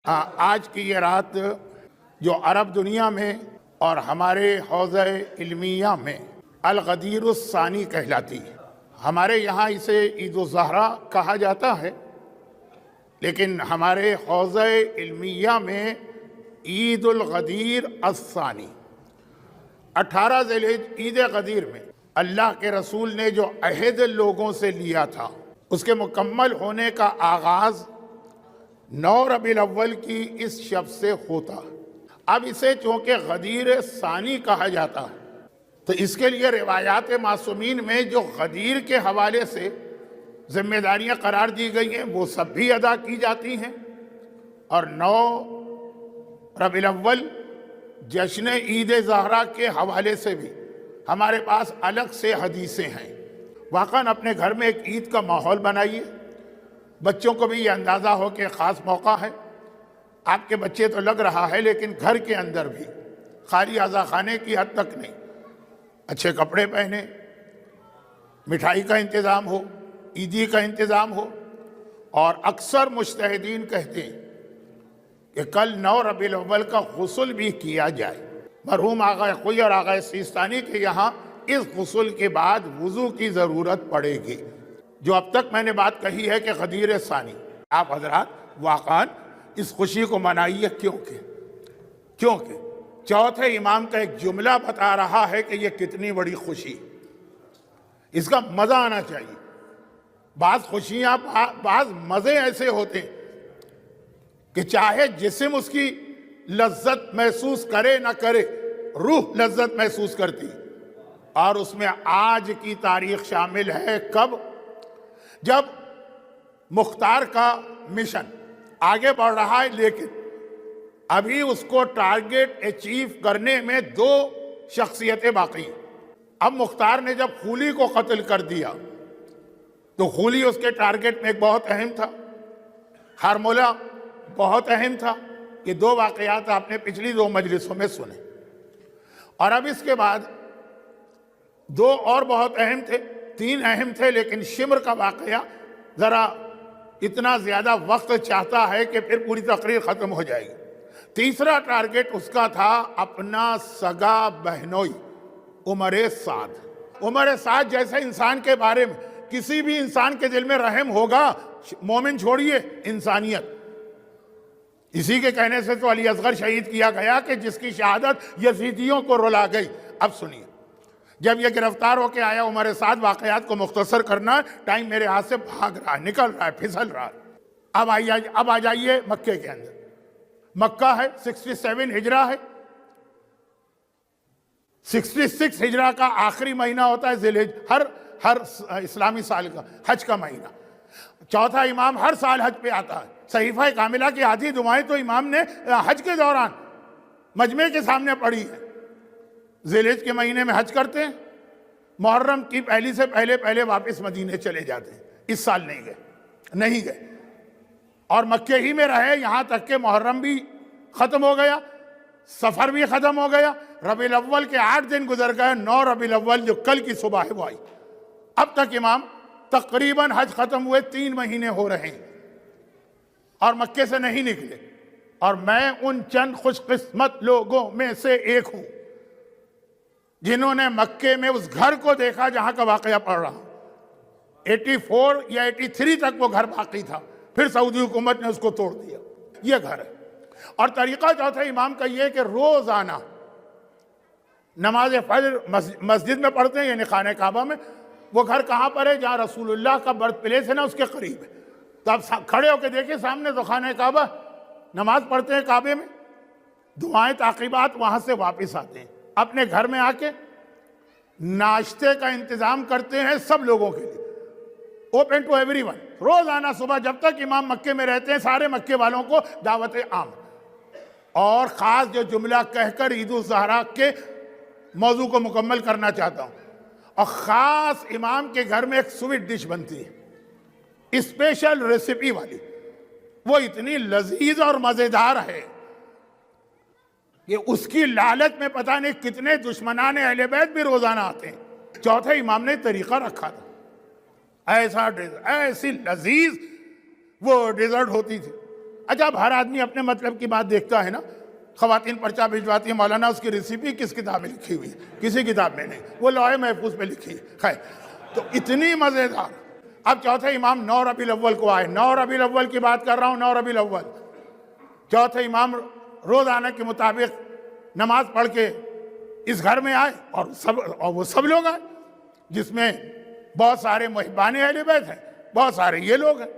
آج کی یہ رات جو عرب دنیا میں اور ہمارے حوزہ علمیہ میں الغدیر الثانی کہلاتی ہے۔ ہمارے یہاں اسے عید الضحیٰ کہا جاتا ہے، لیکن ہمارے حوزہ علمیہ میں عید الغدیر الثانی 18 ذی الحجہ عید غدیر میں اللہ کے رسول نے جو عہد لوگوں سے لیا تھا اس کے مکمل ہونے کا آغاز 9 ربیع الاول کی اس شب سے ہوتا ہے۔ اب اسے چونکہ غدیر ثانی کہا جاتا ہے تو اس کے لیے روایات معصومین میں جو غدیر کے حوالے سے ذمہ داریاں قرار دی گئی ہیں وہ سب بھی ادا کی جاتی ہیں، اور 9 ربیع الاول جشن عید ضحیٰ کے حوالے سے بھی ہمارے پاس الگ سے حدیثیں ہیں۔ واقعاً اپنے گھر میں ایک عید کا ماحول بنائیے، بچوں کو بھی یہ اندازہ ہو کہ خاص موقع ہے۔ آپ کے بچے تو لگ رہا ہے، لیکن گھر کے اندر بھی خالی اعضا خانے کی حد تک نہیں، اچھے کپڑے پہنے، مٹھائی کا انتظام ہو، عیدی کا انتظام ہو۔ اور اکثر مجتہدین کہتے ہیں کہ کل 9 ربیع الاول کا غسل بھی کیا جائے۔ مرحوم آغا خوئی اور آغا سیستانی کے یہاں اس غسل کے بعد وضو کی ضرورت پڑے گی۔ جو اب تک میں نے بات کہی ہے کہ غدیر ثانی، آپ حضرات واقعاً اس خوشی کو منائیے، کیونکہ چوتھے امام کا ایک جملہ بتا رہا ہے کہ یہ کتنی بڑی خوشی، اس کا مزہ آنا چاہیے۔ بعض خوشیاں، بعض مزے ایسے ہوتے ہیں کہ چاہے جسم اس کی لذت محسوس کرے نہ کرے، روح لذت محسوس کرتی، اور اس میں آج کی تاریخ شامل ہے۔ کب؟ جب مختار کا مشن آگے بڑھ رہا ہے، لیکن ابھی اس کو ٹارگیٹ اچیو کرنے میں 2 شخصیتیں باقی ہیں۔ اب مختار نے جب خولی کو قتل کر دیا تو خولی اس کے ٹارگیٹ میں ایک بہت اہم تھا، ہارمولہ بہت اہم تھا۔ یہ 2 واقعات آپ نے پچھلی 2 مجلسوں میں سنے، اور اب اس کے بعد 2 اور بہت اہم تھے، 3 اہم تھے، لیکن شمر کا واقعہ ذرا اتنا زیادہ وقت چاہتا ہے کہ پھر پوری تقریر ختم ہو جائے گی۔ تیسرا ٹارگیٹ اس کا تھا اپنا سگا بہنوئی عمر سعد۔ عمر سعد جیسے انسان کے بارے میں کسی بھی انسان کے دل میں رحم ہوگا، مومن چھوڑیے، انسانیت۔ اسی کے کہنے سے تو علی اصغر شہید کیا گیا کہ جس کی شہادت یزیدیوں کو رلا گئی۔ اب سنیے، جب یہ گرفتار ہو کے آیا عمر سعد، واقعات کو مختصر کرنا، ٹائم میرے ہاتھ سے بھاگ رہا ہے، نکل رہا ہے، پھسل رہا ہے۔ اب آ جائیے مکے کے اندر۔ مکہ ہے، 67 ہجرہ ہے، 66 ہجرہ کا آخری مہینہ ہوتا ہے ذی الحجہ، ہر اسلامی سال کا حج کا مہینہ۔ چوتھا امام ہر سال حج پہ آتا ہے۔ صحیفہ کاملہ کی آدھی دعائیں تو امام نے حج کے دوران مجمع کے سامنے پڑھی ہے۔ ذی الحجہ کے مہینے میں حج کرتے ہیں، محرم کی پہلی سے پہلے واپس مدینے چلے جاتے ہیں۔ اس سال نہیں گئے اور مکے ہی میں رہے، یہاں تک کہ محرم بھی ختم ہو گیا، سفر بھی ختم ہو گیا، ربیع الاول کے 8 دن گزر گئے، 9 ربیع الاول جو کل کی صبح ہے وہ آئی۔ اب تک امام تقریباً حج ختم ہوئے 3 مہینے ہو رہے ہیں اور مکے سے نہیں نکلے، اور میں ان چند خوش قسمت لوگوں میں سے ایک ہوں جنہوں نے مکے میں اس گھر کو دیکھا جہاں کا واقعہ پڑھ رہا ہوں۔ 84 یا 83 تک وہ گھر باقی تھا، پھر سعودی حکومت نے اس کو توڑ دیا۔ یہ گھر ہے، اور طریقہ چوتھے امام کا یہ کہ روزانہ نماز فجر مسجد میں پڑھتے ہیں، یعنی خانہ کعبہ میں۔ وہ گھر کہاں پر ہے؟ جہاں رسول اللہ کا برتھ پلیس ہے نا، اس کے قریب ہے۔ تو آپ کھڑے ہو کے دیکھیں، سامنے تو خانہ کعبہ، نماز پڑھتے ہیں کعبے میں، دعائیں تعقیبات، وہاں سے واپس آتے ہیں اپنے گھر میں، آ کے ناشتے کا انتظام کرتے ہیں سب لوگوں کے لیے، اوپن ٹو ایوری ون۔ روزانہ صبح جب تک امام مکے میں رہتے ہیں، سارے مکے والوں کو دعوت عام۔ اور خاص جو جملہ کہہ کر عید الضحیٰ کے موضوع کو مکمل کرنا چاہتا ہوں، اور خاص امام کے گھر میں ایک سویٹ ڈش بنتی ہے، اسپیشل ریسیپی والی، وہ اتنی لذیذ اور مزیدار ہے کہ اس کی لالچ میں پتہ نہیں کتنے دشمنان اہل بیت بھی روزانہ آتے ہیں۔ چوتھے امام نے طریقہ رکھا تھا، ایسی لذیذ وہ ڈیزرٹ ہوتی تھی، اچھا اب ہر آدمی اپنے مطلب کی بات دیکھتا ہے نا. خواتین پرچہ بھجواتی ہیں، مولانا اس کی ریسیپی کس کتاب میں لکھی ہوئی ہے؟ کسی کتاب میں نہیں، وہ لوح محفوظ پہ لکھی ہے. خیر، تو اتنی مزیدار. اب چوتھے امام 9 ربیع الاول کو آئے. 9 ربیع الاول کی بات کر رہا ہوں، 9 ربیع الاول. چوتھے امام روزانہ کے مطابق نماز پڑھ کے اس گھر میں آئے، اور وہ سب لوگ آئے، جس میں بہت سارے محبان اہل بیت ہیں، بہت سارے یہ لوگ ہیں.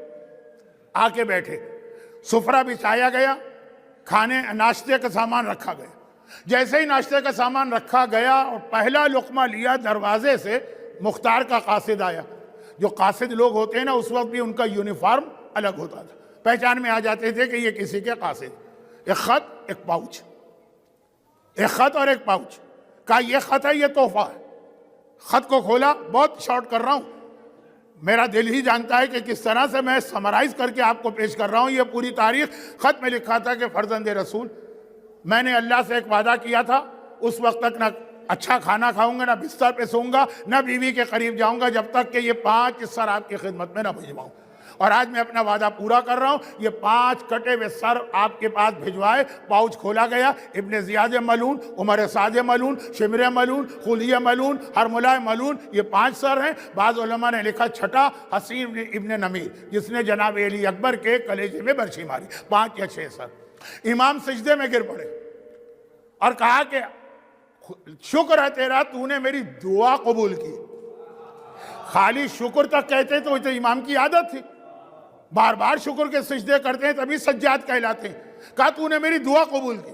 آ کے بیٹھے، سفرہ بچھایا گیا، کھانے ناشتے کا سامان رکھا گیا. جیسے ہی ناشتے کا سامان رکھا گیا اور پہلا لقمہ لیا، دروازے سے مختار کا قاصد آیا. جو قاصد لوگ ہوتے ہیں نا، اس وقت بھی ان کا یونیفارم الگ ہوتا تھا، پہچان میں آ جاتے تھے کہ یہ کسی کے قاصد. ایک خط، ایک پاؤچ، ایک خط اور ایک پاؤچ. کہا یہ خط ہے، یہ تحفہ ہے. خط کو کھولا، بہت شارٹ کر رہا ہوں، میرا دل ہی جانتا ہے کہ کس طرح سے میں سمرائز کر کے آپ کو پیش کر رہا ہوں. یہ پوری تاریخ خط میں لکھا تھا کہ فرزند رسول، میں نے اللہ سے ایک وعدہ کیا تھا، اس وقت تک نہ اچھا کھانا کھاؤں گا، نہ بستر پہ سوؤں گا، نہ بیوی کے قریب جاؤں گا، جب تک کہ یہ 5 سر آپ کی خدمت میں نہ بھجواؤں. اور آج میں اپنا وعدہ پورا کر رہا ہوں. یہ 5 کٹے ہوئے سر آپ کے پاس بھجوائے. پاؤچ کھولا گیا. ابن زیاد ملون، عمر سعد ملون، شمر ملون، خلی ملون، حرملہ ملون، یہ 5 سر ہیں. بعض علماء نے لکھا چھٹا حسین ابن نمیر، جس نے جناب علی اکبر کے کلیجے میں برچھی ماری. 5 یا 6 سر. امام سجدے میں گر پڑے اور کہا کہ شکر ہے تیرا، تو نے میری دعا قبول کی. خالی شکر تک کہتے تو امام کی عادت تھی، بار بار شکر کے سجدے کرتے ہیں، تبھی سجاد کہلاتے ہیں. کہا تو نے میری دعا قبول کی.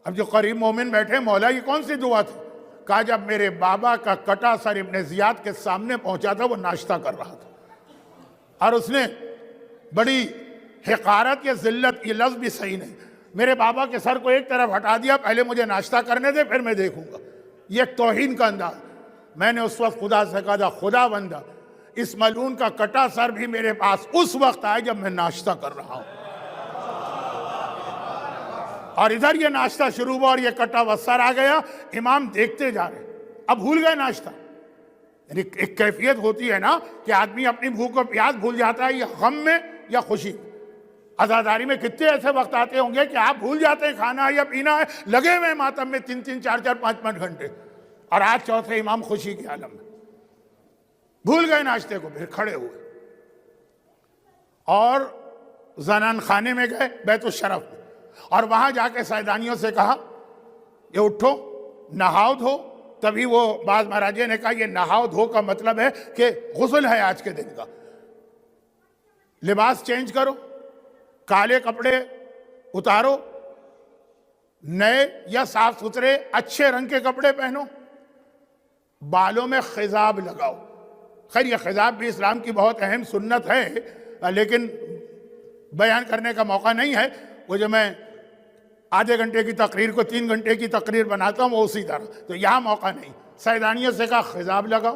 اب جو قریب مومن بیٹھے، مولا یہ کون سی دعا تھی؟ کہا جب میرے بابا کا کٹا سر ابن زیاد کے سامنے پہنچا تھا، وہ ناشتہ کر رہا تھا، اور اس نے بڑی حقارت یا ذلت، یہ لفظ بھی صحیح نہیں، میرے بابا کے سر کو ایک طرف ہٹا دیا، پہلے مجھے ناشتہ کرنے دے پھر میں دیکھوں گا. یہ ایک توہین کا انداز. میں نے اس وقت خدا سے کہا تھا، خدا بندہ اس ملعون کا کٹا سر بھی میرے پاس اس وقت آئے جب میں ناشتہ کر رہا ہوں. اور ادھر یہ ناشتہ شروع ہوا اور یہ کٹا ہوا سر آ گیا. امام دیکھتے جا رہے. اب بھول گئے ناشتہ. یعنی ایک کیفیت ہوتی ہے نا کہ آدمی اپنی بھوک و پیاس بھول جاتا ہے، یا غم میں یا خوشی. عزاداری میں کتنے ایسے وقت آتے ہوں گے کہ آپ بھول جاتے ہیں کھانا ہے یا پینا ہے، لگے ہوئے ماتم میں 3-3 4-4 5-5 گھنٹے. اور آج چوتھے امام خوشی کے عالم میں بھول گئے ناشتے کو. پھر کھڑے ہوئے اور زنان خانے میں گئے، بیت الشرف میں، اور وہاں جا کے سیدانیوں سے کہا یہ اٹھو، نہاؤ دھو. تبھی وہ بعض مہاراجے نے کہا یہ نہاؤ دھو کا مطلب ہے کہ غسل ہے آج کے دن کا. لباس چینج کرو، کالے کپڑے اتارو، نئے یا صاف ستھرے اچھے رنگ کے کپڑے پہنو، بالوں میں خضاب لگاؤ. خیر یہ خضاب بھی اسلام کی بہت اہم سنت ہے، لیکن بیان کرنے کا موقع نہیں ہے. وہ جو میں آدھے گھنٹے کی تقریر کو 3 گھنٹے کی تقریر بناتا ہوں، وہ اسی طرح، تو یہاں موقع نہیں. سیدانیوں سے کہا خضاب لگاؤ،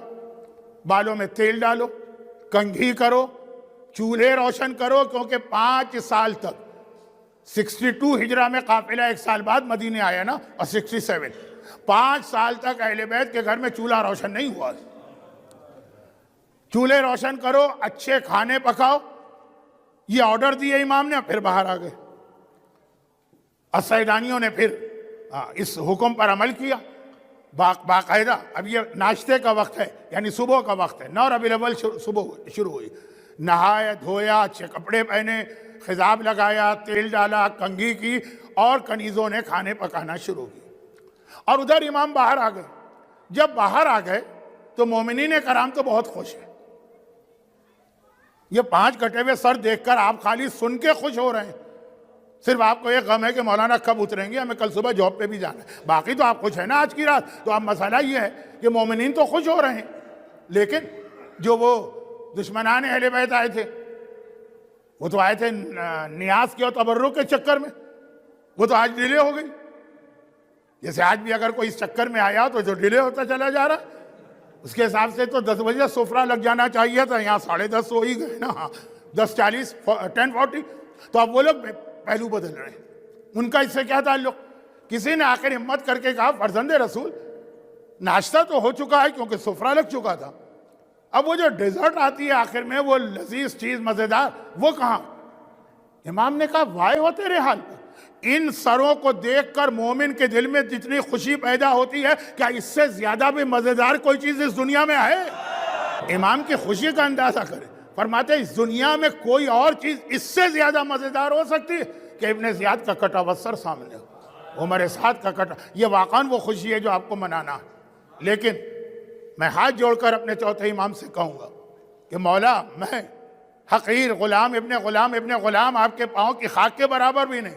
بالوں میں تیل ڈالو، کنگھی کرو، چولہے روشن کرو، کیونکہ 5 سال تک 62 ہجرہ میں قافلہ 1 سال بعد مدینے آیا نا، اور 67 5 سال تک اہل بیت کے گھر میں چولہا روشن نہیں ہوا. چولہے روشن کرو، اچھے کھانے پکاؤ، یہ آرڈر دیے امام نے. پھر باہر آ گئے اور سیدانیوں نے پھر اس حکم پر عمل کیا باقاعدہ. اب یہ ناشتے کا وقت ہے، یعنی صبح کا وقت ہے. 9 ربیع الاول صبح شروع ہوئی. نہایا دھویا، اچھے کپڑے پہنے، خضاب لگایا، تیل ڈالا، کنگھی کی، اور کنیزوں نے کھانے پکانا شروع کی. اور ادھر امام باہر آ گئے. جب باہر آ گئے تو مومنین کرام تو بہت خوش ہیں. یہ 5 کٹے ہوئے سر دیکھ کر آپ خالی سن کے خوش ہو رہے ہیں. صرف آپ کو ایک غم ہے کہ مولانا کب اتریں گے، ہمیں کل صبح جاب پہ بھی جانا ہے. باقی تو آپ خوش ہیں نا آج کی رات. تو اب مسئلہ یہ ہے کہ مومنین تو خوش ہو رہے ہیں، لیکن جو وہ دشمنان اہل بیت آئے تھے، وہ تو آئے تھے نیاز کے اور تبرک کے چکر میں، وہ تو آج ڈیلے ہو گئی. جیسے آج بھی اگر کوئی اس چکر میں آیا تو جو ڈیلے ہوتا چلا جا رہا، اس کے حساب سے تو 10 بجے سفرہ لگ جانا چاہیے تھا، یہاں 10:30 ہو ہی گئے نا. 10:40 10:40. تو اب وہ لوگ پہلو بدل رہے ہیں. ان کا اس سے کیا تعلق؟ کسی نے آخر ہمت کر کے کہا فرزند رسول ناشتہ تو ہو چکا ہے کیونکہ سفرہ لگ چکا تھا، اب وہ جو ڈیزرٹ آتی ہے آخر میں، وہ لذیذ چیز مزیدار، وہ کہاں؟ امام نے کہا وائے ہو تیرے حال پر، ان سروں کو دیکھ کر مومن کے دل میں جتنی خوشی پیدا ہوتی ہے، کیا اس سے زیادہ بھی مزیدار کوئی چیز اس دنیا میں ہے؟ امام کی خوشی کا اندازہ کریں، فرماتے ہیں اس دنیا میں کوئی اور چیز اس سے زیادہ مزیدار ہو سکتی ہے کہ ابن زیاد کا کٹا ہوا سر سامنے ہو، عمر سعد کا کٹا، یہ واقعاً وہ خوشی ہے جو آپ کو منانا ہے۔ لیکن میں ہاتھ جوڑ کر اپنے چوتھے امام سے کہوں گا کہ مولا میں حقیر غلام ابن غلام آپ کے پاؤں کی خاک کے برابر بھی نہیں،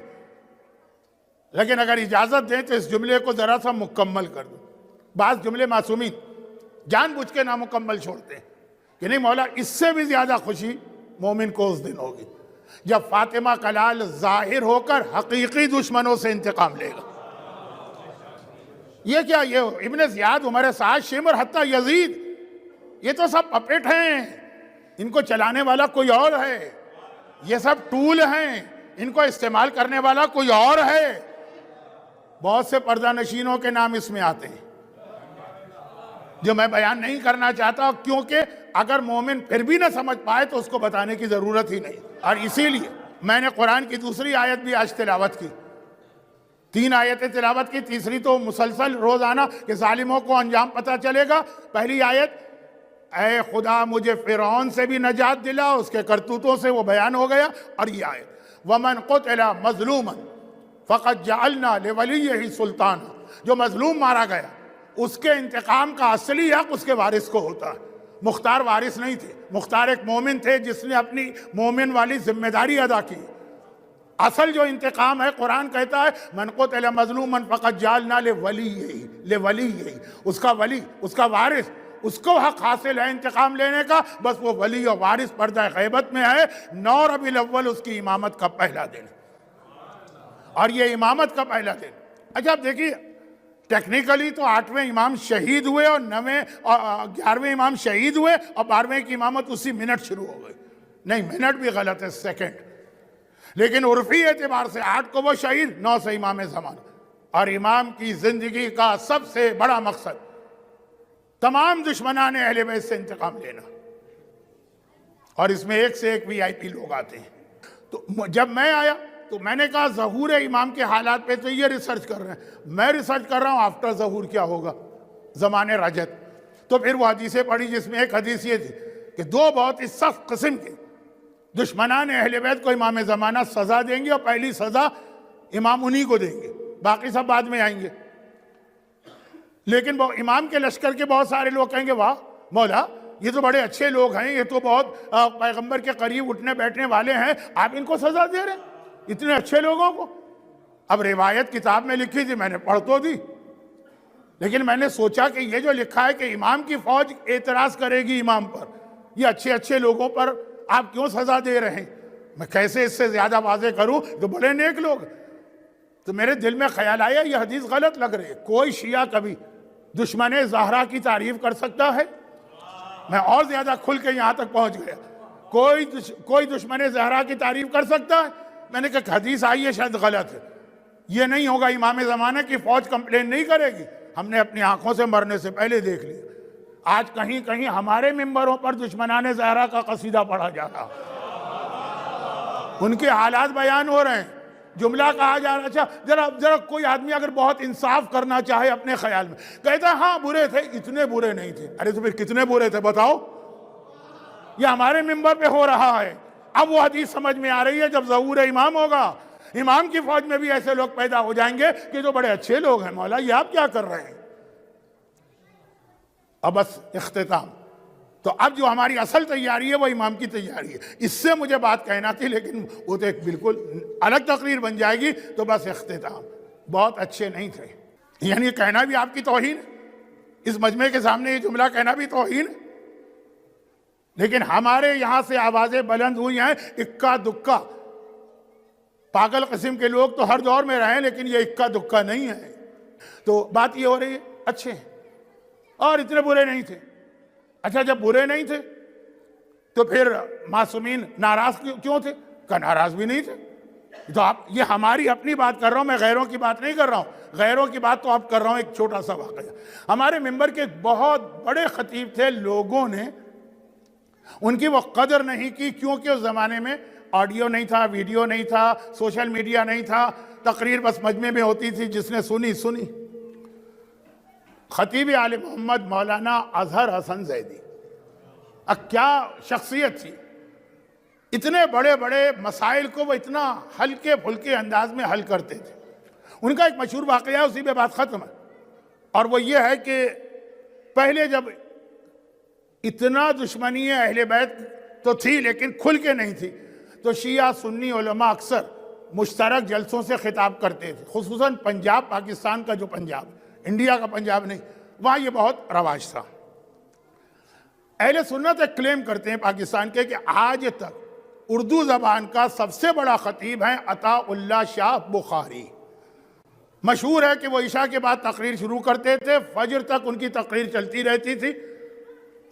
لیکن اگر اجازت دیں تو اس جملے کو ذرا سا مکمل کر دوں۔ بعض جملے معصومین جان بوجھ کے نامکمل چھوڑتے ہیں کہ نہیں مولا اس سے بھی زیادہ خوشی مومن کو اس دن ہوگی جب فاطمہ کا لال ظاہر ہو کر حقیقی دشمنوں سے انتقام لے گا۔ یہ کیا، یہ ابن زیاد، عمر سعد، شمر، حتیٰ یزید، یہ تو سب پپیٹ ہیں، ان کو چلانے والا کوئی اور ہے، یہ سب ٹول ہیں، ان کو استعمال کرنے والا کوئی اور ہے۔ بہت سے پردہ نشینوں کے نام اس میں آتے ہیں جو میں بیان نہیں کرنا چاہتا، کیونکہ اگر مومن پھر بھی نہ سمجھ پائے تو اس کو بتانے کی ضرورت ہی نہیں، اور اسی لیے میں نے قرآن کی دوسری آیت بھی آج تلاوت کی، 3 آیتیں تلاوت کی، تیسری تو مسلسل روزانہ کہ ظالموں کو انجام پتہ چلے گا۔ پہلی آیت، اے خدا مجھے فرعون سے بھی نجات دلا، اس کے کرتوتوں سے وہ بیان ہو گیا، اور یہ آیت وَمَنْ قُتِلَ مَظْلُومًا فَقَدْ جَعَلْنَا لِوَلِيِّهِ سُلْطَانًا، جو مظلوم مارا گیا اس کے انتقام کا اصلی حق اس کے وارث کو ہوتا ہے۔ مختار وارث نہیں تھے، مختار ایک مومن تھے جس نے اپنی مومن والی ذمہ داری ادا کی۔ اصل جو انتقام ہے، قرآن کہتا ہے من قتل مظلوما فقد جعلنا لولیہ، اس کا ولی، اس کا وارث، اس کو حق حاصل ہے انتقام لینے کا، بس وہ ولی اور وارث پردہ غیبت میں ہے۔ 9 ربیع الاول اس کی امامت کا پہلا دن، اور یہ امامت کا پہلا دن۔ اچھا اب دیکھیے، ٹیکنیکلی تو 8ویں امام شہید ہوئے اور 11ویں امام شہید ہوئے اور 12ویں کی امامت اسی منٹ شروع ہو گئی۔ نہیں، منٹ بھی غلط ہے، سیکنڈ۔ لیکن عرفی اعتبار سے 8 کو وہ شہید، 9 سے امام زمانہ۔ اور امام کی زندگی کا سب سے بڑا مقصد تمام دشمنان اہل بیت سے انتقام لینا، اور اس میں ایک سے ایک وی آئی پی لوگ آتے ہیں۔ تو جب میں آیا تو میں نے کہا ظہور امام کے حالات پہ تو یہ ریسرچ کر رہے ہیں، میں ریسرچ کر رہا ہوں آفٹر ظہور کیا ہوگا زمان رجت۔ تو پھر وہ حدیثیں پڑھی جس میں ایک حدیث یہ تھی کہ 2 بہت ہی سخت قسم کے دشمنان اہل بیت کو امام زمانہ سزا دیں گے، اور پہلی سزا امام انہی کو دیں گے، باقی سب بعد میں آئیں گے۔ لیکن وہ امام کے لشکر کے بہت سارے لوگ کہیں گے واہ مولا یہ تو بڑے اچھے لوگ ہیں، یہ تو بہت پیغمبر کے قریب اٹھنے بیٹھنے والے ہیں، آپ ان کو سزا دے رہے ہیں اتنے اچھے لوگوں کو۔ اب روایت کتاب میں لکھی تھی، میں نے پڑھ تو دی، لیکن میں نے سوچا کہ یہ جو لکھا ہے کہ امام کی فوج اعتراض کرے گی امام پر، یہ اچھے اچھے لوگوں پر آپ کیوں سزا دے رہے ہیں؟ میں کیسے اس سے زیادہ واضح کروں؟ تو بڑے نیک لوگ۔ تو میرے دل میں خیال آیا یہ حدیث غلط لگ رہی ہے، کوئی شیعہ کبھی دشمن زہرا کی تعریف کر سکتا ہے؟ میں اور زیادہ کھل کے یہاں تک پہنچ گیا، کوئی دشمن زہرا کی تعریف کر سکتا ہے؟ میں نے کہا حدیث آئی ہے شاید غلط ہے، یہ نہیں ہوگا، امام زمانہ کی فوج کمپلین نہیں کرے گی۔ ہم نے اپنی آنکھوں سے مرنے سے پہلے دیکھ لیا، آج کہیں کہیں ہمارے ممبروں پر دشمنان زہرا کا قصیدہ پڑھا جا رہا، ان کے حالات بیان ہو رہے ہیں، جملہ کہا جا رہا۔ اچھا ذرا کوئی آدمی اگر بہت انصاف کرنا چاہے اپنے خیال میں، کہتا ہے ہاں برے تھے، اتنے برے نہیں تھے۔ ارے تو پھر کتنے برے تھے بتاؤ؟ یہ ہمارے ممبر پہ ہو رہا ہے۔ اب وہ حدیث سمجھ میں آ رہی ہے، جب ظہور امام ہوگا امام کی فوج میں بھی ایسے لوگ پیدا ہو جائیں گے کہ جو بڑے اچھے لوگ ہیں، مولا یہ آپ کیا کر رہے ہیں؟ اب بس اختتام، تو اب جو ہماری اصل تیاری ہے وہ امام کی تیاری ہے۔ اس سے مجھے بات کہنا تھی، لیکن وہ تو ایک بالکل الگ تقریر بن جائے گی، تو بس اختتام۔ بہت اچھے نہیں تھے، یعنی کہنا بھی آپ کی توہین، اس مجمع کے سامنے یہ جملہ کہنا بھی توہین، لیکن ہمارے یہاں سے آوازیں بلند ہوئی ہیں اکا دکا۔ پاگل قسم کے لوگ تو ہر دور میں رہے، لیکن یہ اکا دکا نہیں ہے۔ تو بات یہ ہو رہی ہے اچھے ہیں اور اتنے برے نہیں تھے۔ اچھا جب برے نہیں تھے تو پھر معصومین ناراض کیوں تھے؟ کہ ناراض بھی نہیں تھے۔ تو یہ ہماری اپنی بات کر رہا ہوں، میں غیروں کی بات نہیں کر رہا ہوں، غیروں کی بات تو اب کر رہا ہوں۔ ایک چھوٹا سا واقعہ، ہمارے ممبر کے بہت بڑے خطیب تھے، لوگوں نے ان کی وہ قدر نہیں کی، کیونکہ اس زمانے میں آڈیو نہیں تھا، ویڈیو نہیں تھا، سوشل میڈیا نہیں تھا، تقریر بس مجمع میں ہوتی تھی، جس نے سنی سنی۔ خطیب آل محمد مولانا اظہر حسن زیدی، اب کیا شخصیت تھی! اتنے بڑے بڑے مسائل کو وہ اتنا ہلکے پھلکے انداز میں حل کرتے تھے۔ ان کا ایک مشہور واقعہ ہے، اسی پہ بات ختم ہے، اور وہ یہ ہے کہ پہلے جب اتنا دشمنی اہل بیت تو تھی لیکن کھل کے نہیں تھی، تو شیعہ سنی علماء اکثر مشترک جلسوں سے خطاب کرتے تھے، خصوصاً پنجاب، پاکستان کا جو پنجاب، انڈیا کا پنجاب نہیں، وہاں یہ بہت رواج تھا۔ اہل سنت ایک کلیم کرتے ہیں پاکستان کے کہ آج تک اردو زبان کا سب سے بڑا خطیب ہیں عطا اللہ شاہ بخاری۔ مشہور ہے کہ وہ عشاء کے بعد تقریر شروع کرتے تھے، فجر تک ان کی تقریر چلتی رہتی تھی،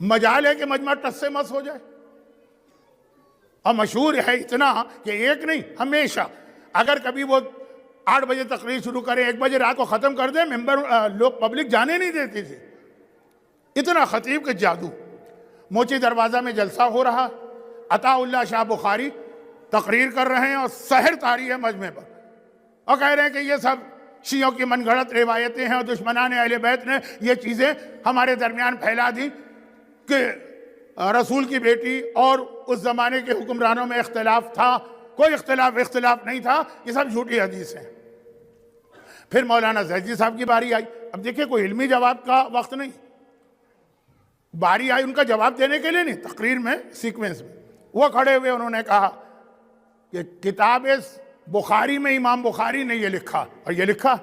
مجال ہے کہ مجمع ٹس سے مس ہو جائے۔ اور مشہور ہے اتنا کہ ایک نہیں، ہمیشہ اگر کبھی وہ 8 بجے تقریر شروع کرے، 1 بجے رات کو ختم کر دے، ممبر لوگ پبلک جانے نہیں دیتی تھی۔ اتنا خطیب کے جادو۔ موچی دروازہ میں جلسہ ہو رہا، عطا اللہ شاہ بخاری تقریر کر رہے ہیں اور سحر طاری ہے مجمع پر، اور کہہ رہے ہیں کہ یہ سب شیعوں کی من گھڑت روایتیں ہیں اور دشمنان اہل بیت نے یہ چیزیں ہمارے درمیان پھیلا دی کہ رسول کی بیٹی اور اس زمانے کے حکمرانوں میں اختلاف تھا، کوئی اختلاف نہیں تھا، یہ سب جھوٹی حدیث ہیں۔ پھر مولانا زیدی صاحب کی باری آئی۔ اب دیکھیں کوئی علمی جواب کا وقت نہیں، باری آئی ان کا جواب دینے کے لیے نہیں، تقریر میں سیکوینس میں وہ کھڑے ہوئے، انہوں نے کہا کہ کتاب بخاری میں امام بخاری نے یہ لکھا، اور یہ لکھا،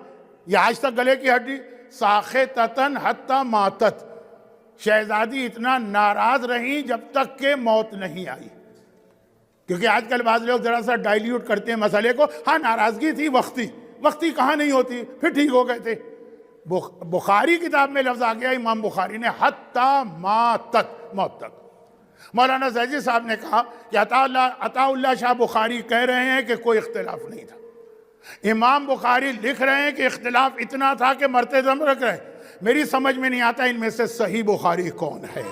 یہ آج تک گلے کی ہڈی، ساخطتاً حتی ماتت، شہزادی اتنا ناراض رہیں جب تک کہ موت نہیں آئی۔ کیونکہ آج کل بعض لوگ ذرا سا ڈائلیوٹ کرتے ہیں مسئلے کو، ہاں ناراضگی تھی وقتی کہاں نہیں ہوتی، پھر ٹھیک ہو گئے تھے۔ بخاری کتاب میں لفظ آ گیا، امام بخاری نے حتی ماتت، موت تک۔ مولانا زیدی صاحب نے کہا کہ عطا اللہ شاہ بخاری کہہ رہے ہیں کہ کوئی اختلاف نہیں تھا، امام بخاری لکھ رہے ہیں کہ اختلاف اتنا تھا کہ مرتے دم رکھ رہے۔ میری سمجھ میں نہیں آتا ان میں سے صحیح بخاری کون ہے۔